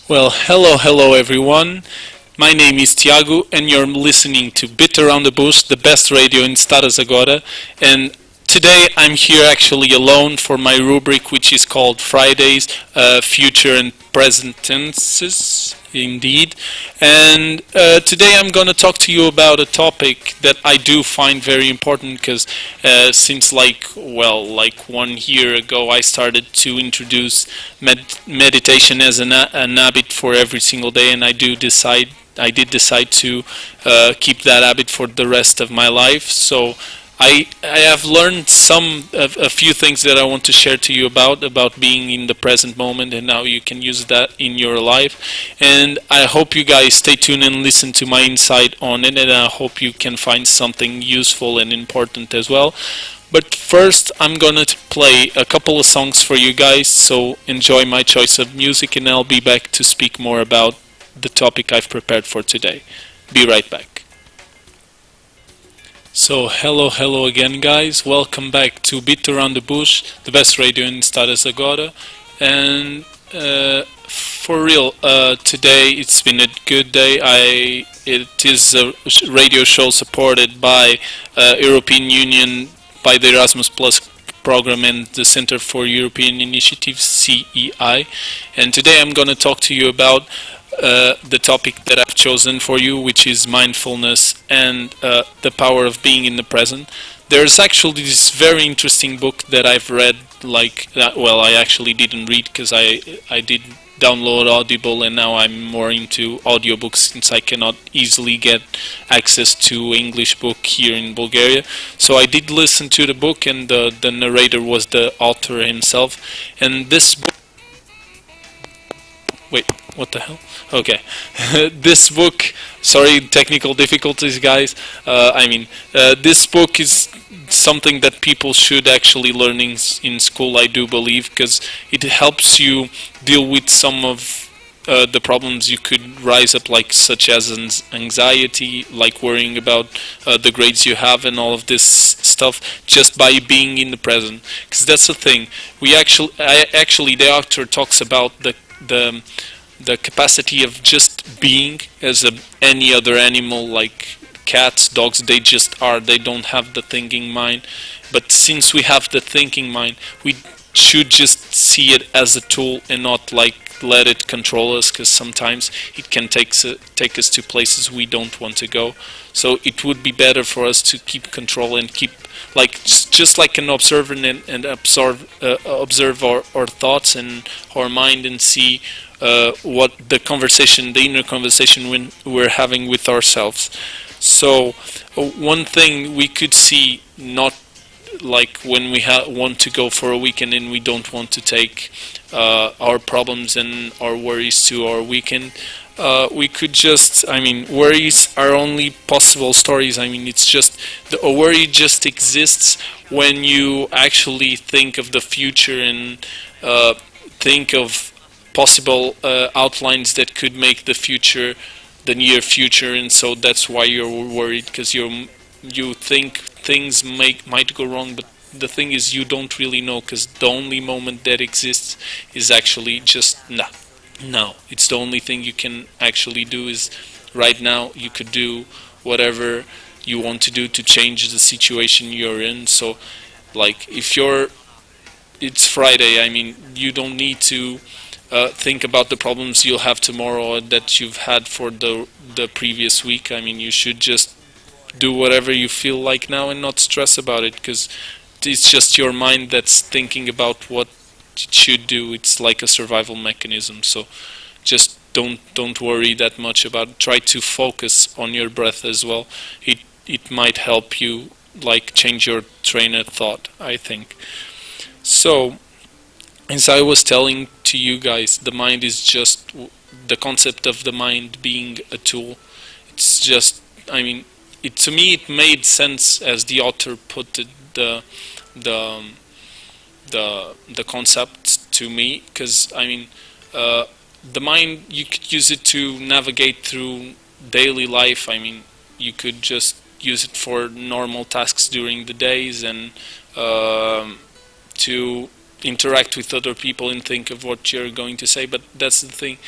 Well, hello everyone. My name is Tiago and you're listening to Bit Around the Bush, the best radio in Stara Zagora. And today I'm here actually alone for my rubric which is called Fridays, Future and Present Tenses, indeed. And today I'm going to talk to you about a topic that I do find very important because since like 1 year ago I started to introduce meditation as an habit for every single day, and I did decide to keep that habit for the rest of my life. So I have learned a few things that I want to share to you about being in the present moment and how you can use that in your life. And I hope you guys stay tuned and listen to my insight on it, and I hope you can find something useful and important as well. But first, I'm gonna play a couple of songs for you guys, so enjoy my choice of music, and I'll be back to speak more about the topic I've prepared for today. Be right back. So hello again guys, welcome back to Beat Around the Bush, the best radio in Stara Zagora. And for real, today it's been a good day. It is a radio show supported by European Union, by the Erasmus Plus program and the Center for European Initiatives, CEI. And today I'm going to talk to you about the topic that I've chosen for you, which is mindfulness and the power of being in the present. There's actually this very interesting book that I've read, well, I actually didn't read because I did download Audible, and now I'm more into audiobooks since I cannot easily get access to English book here in Bulgaria. So I did listen to the book, and the narrator was the author himself. And this book, wait, what the hell? Okay. This book, sorry, technical difficulties, guys. This book is something that people should actually learn in school, I do believe, because it helps you deal with some of the problems you could rise up, like such as anxiety, like worrying about the grades you have and all of this stuff, just by being in the present. Because that's the thing. The author talks about the capacity of just being as any other animal, like cats, dogs. They just are. They don't have the thinking mind. But since we have the thinking mind, we should just see it as a tool and not let it control us, because sometimes it can take us to places we don't want to go. So it would be better for us to keep control and keep just like an observer and observe our thoughts and our mind, and see what the inner conversation we're having with ourselves. So one thing we could see, not like when we want to go for a weekend and we don't want to take our problems and our worries to our weekend, we could just, worries are only possible stories. It's just, a worry just exists when you actually think of the future and think of possible outlines that could make the near future, and so that's why you're worried, because you think things might go wrong, but the thing is you don't really know, because the only moment that exists is actually just now. It's the only thing you can actually do is right now. You could do whatever you want to do to change the situation you're in. So if it's Friday, you don't need to think about the problems you'll have tomorrow that you've had for the previous week. You should just do whatever you feel like now and not stress about it, because it's just your mind that's thinking about what it should do. It's like a survival mechanism. So just don't worry that much about it. Try to focus on your breath as well. It might help you change your train of thought, I think. So as I was telling to you guys, the mind is just the concept of the mind being a tool. It's just, to me it made sense as the author put it, the concept to me, because the mind, you could use it to navigate through daily life. You could just use it for normal tasks during the days, and to interact with other people and think of what you're going to say. But that's the thing,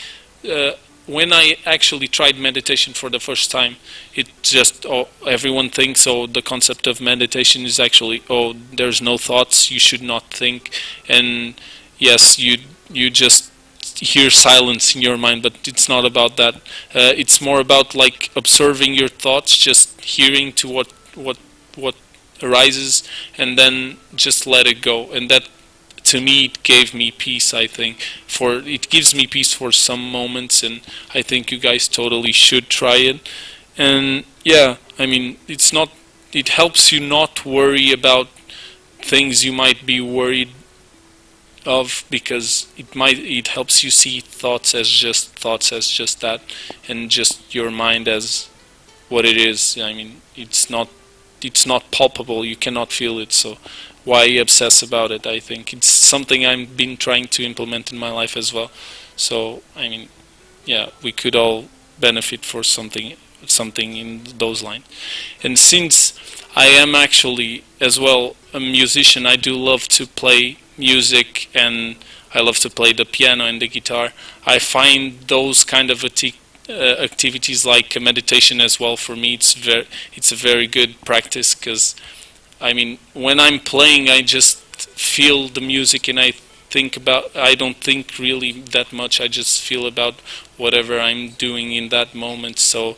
when I actually tried meditation for the first time, it just, everyone thinks, the concept of meditation is actually, there's no thoughts, you should not think, and yes, you just hear silence in your mind, but it's not about that. It's more about like observing your thoughts, just hearing to what arises, and then just let it go. And that, to me, it gave me peace. I think it gives me peace for some moments, and I think you guys totally should try it. And yeah, I mean, it helps you not worry about things you might be worried of, because it helps you see thoughts as just that, and just your mind as what it is. I mean, it's not palpable, you cannot feel it, so why obsess about it? I think it's something I've been trying to implement in my life as well. So I mean, yeah, we could all benefit for something in those lines. And since I am actually as well a musician, I do love to play music, and I love to play the piano and the guitar. I find those kind of activities like a meditation as well. For me, it's a very good practice, because I mean, when I'm playing, I just feel the music, and I don't think really that much. I just feel about whatever I'm doing in that moment. So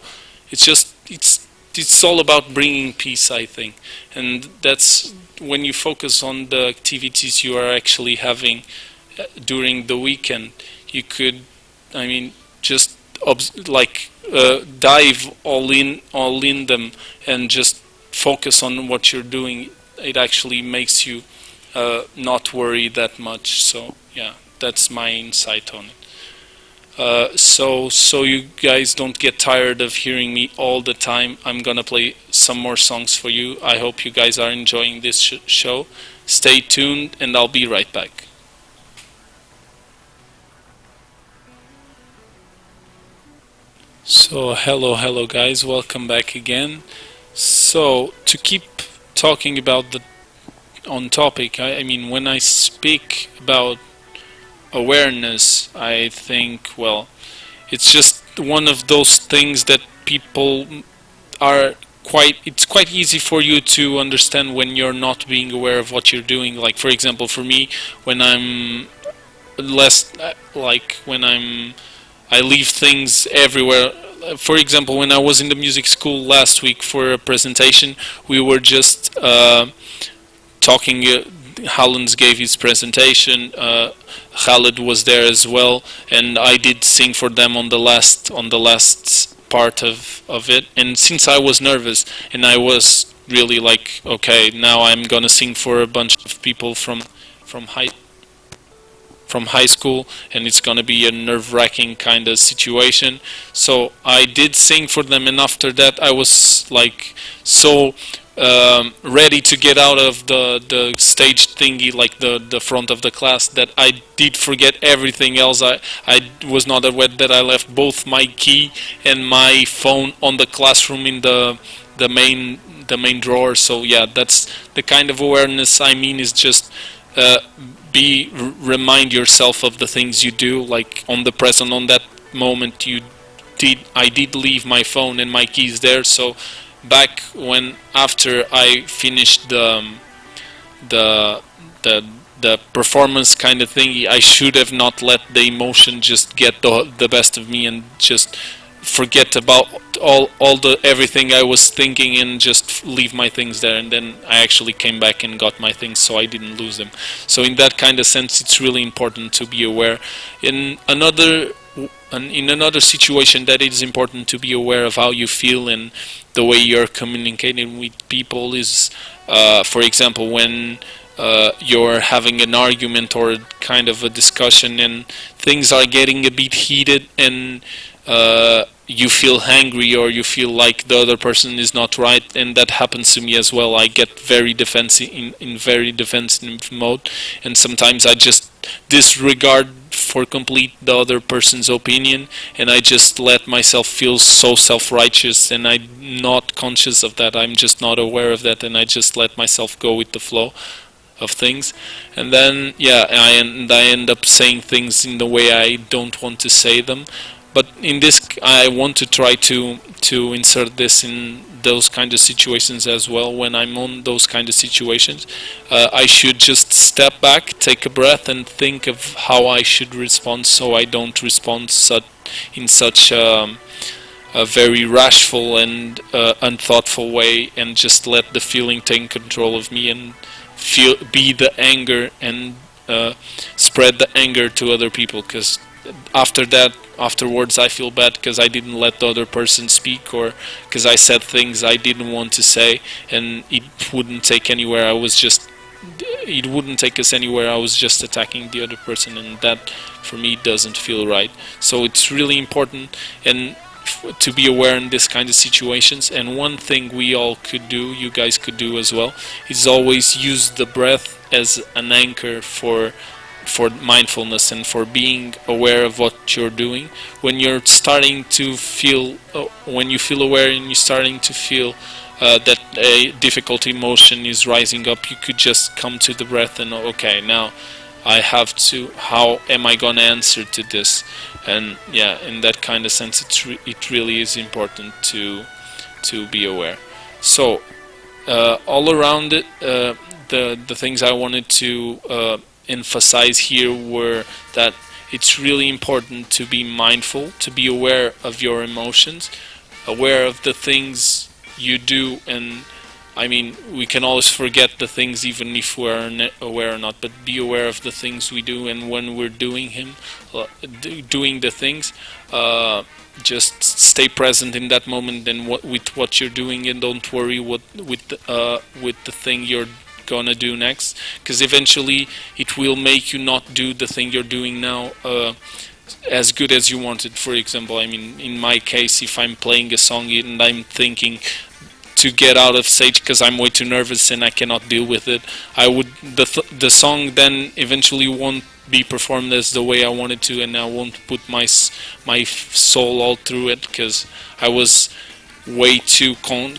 it's all about bringing peace, I think. And that's when you focus on the activities you are actually having during the weekend. You could, I mean, just dive all in them, and just focus on what you're doing. It actually makes you not worry that much. So yeah, that's my insight on it. So you guys don't get tired of hearing me all the time, I'm gonna play some more songs for you. I hope you guys are enjoying this show. Stay tuned, and I'll be right back. So hello guys, welcome back again. So to keep talking about the on topic, I mean, when I speak about awareness, I think, well, it's just one of those things that people are it's quite easy for you to understand when you're not being aware of what you're doing. Like, for example, for me, when I'm less, like when I leave things everywhere. For example, when I was in the music school last week for a presentation, we were just talking. Halland's gave his presentation. Khaled was there as well, and I did sing for them on the last part of it. And since I was nervous, and I was really like, okay, now I'm gonna sing for a bunch of people from high school, and it's gonna be a nerve-wracking kind of situation. So I did sing for them, and after that I was like so ready to get out of the stage thingy, like the front of the class, that I did forget everything else. I was not aware that I left both my key and my phone on the classroom in the main drawer. So yeah, that's the kind of awareness I mean, is just remind yourself of the things you do, like on the present, on that moment. I did leave my phone and my keys there. So back when, after I finished the performance kind of thing, I should have not let the emotion just get the best of me, and just forget about everything I was thinking, and just leave my things there. And then I actually came back and got my things, so I didn't lose them. So in that kind of sense, it's really important to be aware. In another situation, that it is important to be aware of how you feel and the way you're communicating with people is, for example, when you're having an argument or kind of a discussion, and things are getting a bit heated, and you feel angry, or you feel like the other person is not right. And that happens to me as well. I get very defensive, in very defensive mode, and sometimes I just disregard for complete the other person's opinion, and I just let myself feel so self-righteous, and I'm not conscious of that. I'm just not aware of that, and I just let myself go with the flow. of things, and then yeah, I end up saying things in the way I don't want to say them. But in this, I want to try to insert this in those kind of situations as well. When I'm on those kind of situations, I should just step back, take a breath, and think of how I should respond, so I don't respond in such a very rashful and unthoughtful way, and just let the feeling take control of me and be the anger and spread the anger to other people. Because afterwards I feel bad because I didn't let the other person speak, or because I said things I didn't want to say, and it wouldn't take us anywhere. I was just attacking the other person, and that for me doesn't feel right. So it's really important and to be aware in this kind of situations. And one thing we all could do, you guys could do as well, is always use the breath as an anchor for mindfulness and for being aware of what you're doing. When you're starting to feel, when you feel aware and you're starting to feel that a difficult emotion is rising up, you could just come to the breath and okay, now I have to, how am I gonna answer to this? And yeah, in that kind of sense, it really is important to be aware. So all around it, the things I wanted to emphasize here were that it's really important to be mindful, to be aware of your emotions, aware of the things you do. And I mean, we can always forget the things even if we're aware or not, but be aware of the things we do, and when we're doing doing the things, just stay present in that moment and with what you're doing, and don't worry with the thing you're gonna do next, because eventually it will make you not do the thing you're doing now as good as you wanted. For example, I mean, in my case, if I'm playing a song and I'm thinking to get out of stage because I'm way too nervous and I cannot deal with it, the song then eventually won't be performed as the way I wanted to, and I won't put my soul all through it, because I was way too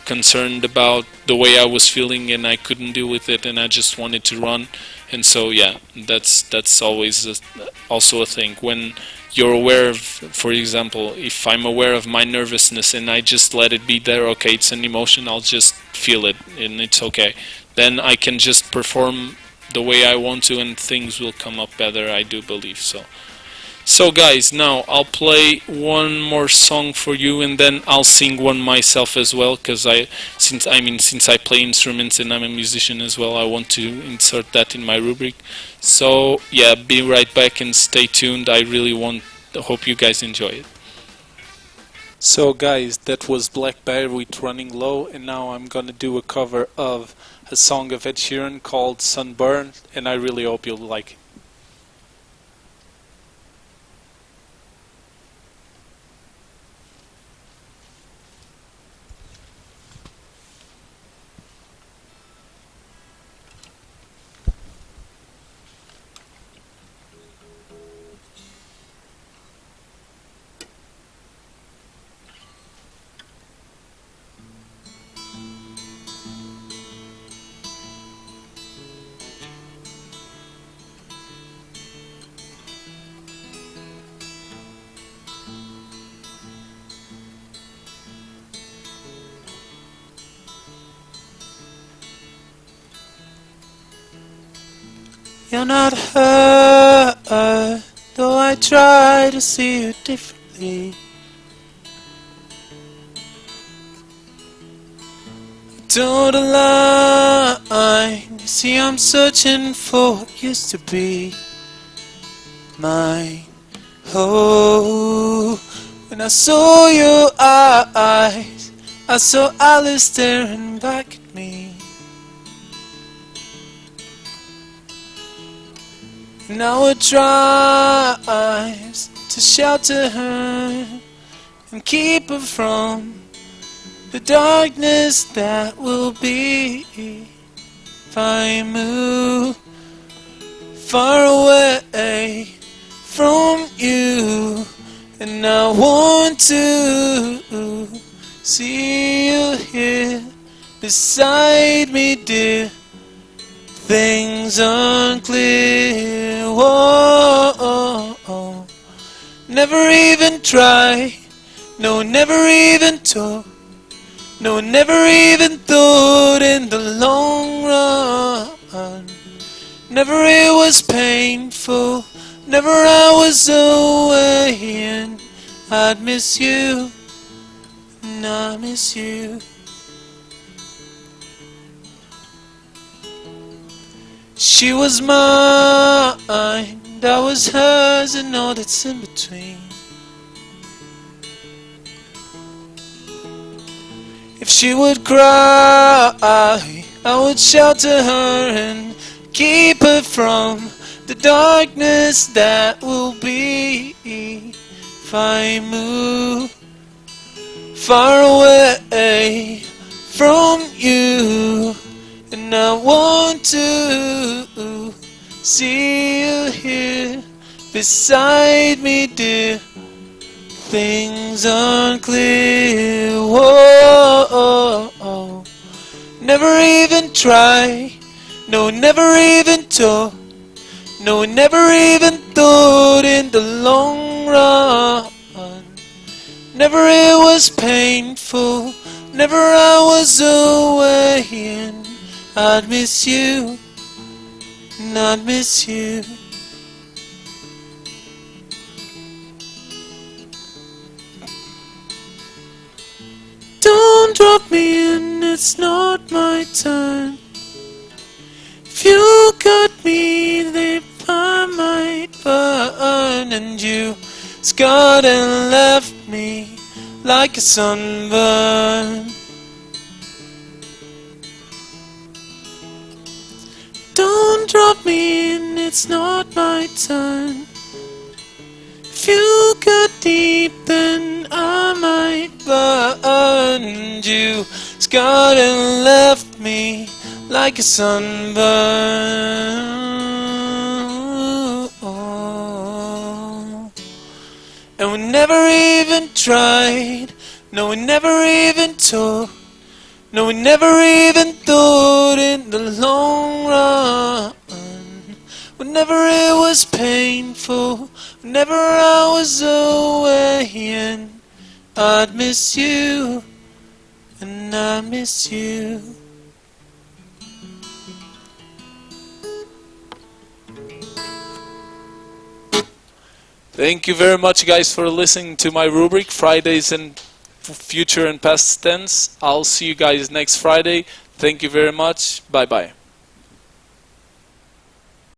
concerned about the way I was feeling and I couldn't deal with it, and I just wanted to run. And so yeah, that's always also a thing. When you're aware of, for example, if I'm aware of my nervousness and I just let it be there, okay, it's an emotion, I'll just feel it and it's okay, then I can just perform the way I want to and things will come up better, I do believe so. So guys, now I'll play one more song for you, and then I'll sing one myself as well, because since I play instruments and I'm a musician as well, I want to insert that in my rubric. So yeah, be right back and stay tuned. I really hope you guys enjoy it. So guys, that was Black Bear with Running Low, and now I'm gonna do a cover of a song of Ed Sheeran called Sunburn, and I really hope you'll like it. You're not hurt, though I try to see you differently. Don't lie, you see I'm searching for what used to be mine. Oh, when I saw your eyes, I saw Alice staring back at me. Now it tries to shelter her and keep her from the darkness that will be if I move far away from you. And I want to see you here beside me, dear. Thing things unclear. Whoa, never even try. No, never even talk. No, never even thought in the long run. Never it was painful. Never I was away, and I'd miss you, and I miss you. She was mine, I was hers, and all that's in between. If she would cry, I would shelter her and keep her from the darkness that will be if I move far away from you. And I want to see you here beside me, dear. Things unclear. Whoa, never even try. No, never even talk. No, never even thought in the long run. Never it was painful. Never I was away, and I'd miss you, and I'd miss you. Don't drop me in, it's not my turn. If you cut me, then I might burn. And you scarred and left me like a sunburn. Don't drop me in, it's not my turn. If you cut deep, then I might burn. And you scarred and left me like a sunburn. And we never even tried. No, we never even talked. No, we never even thought in the long run. Whenever it was painful, whenever I was away, and I'd miss you, and I miss you. Thank you very much, guys, for listening to my rubric, Fridays in future and past tense. I'll see you guys next Friday. Thank you very much. Bye-bye.